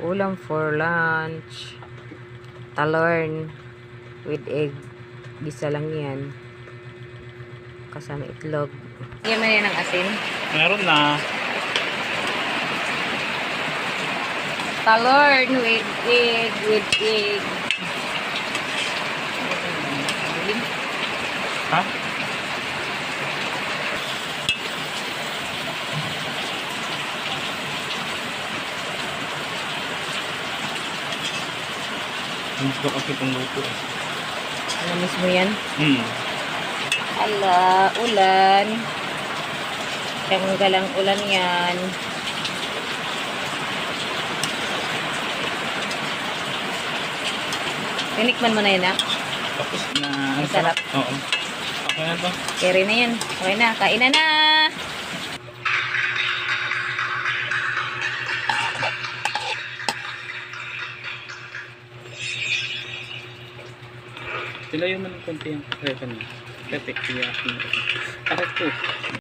Ulam for lunch. Talorn with egg. Gisa lang yan. Kasama itlog. Lagyan mo yan ng asin. Meron na. Talorn with egg. Ha? Hindi ko kasi itong luto. Ano mismo yan? Ala, ulan. Tanggalang ulan yan. Tinikman mo na yun, ha? Tapos na. Ang sarap. Oo. Okay na to. Carry na yan. Okay na. Kain na. Tilayo mo ng konti yung pepe niya. Pepe, kaya. Bakit to?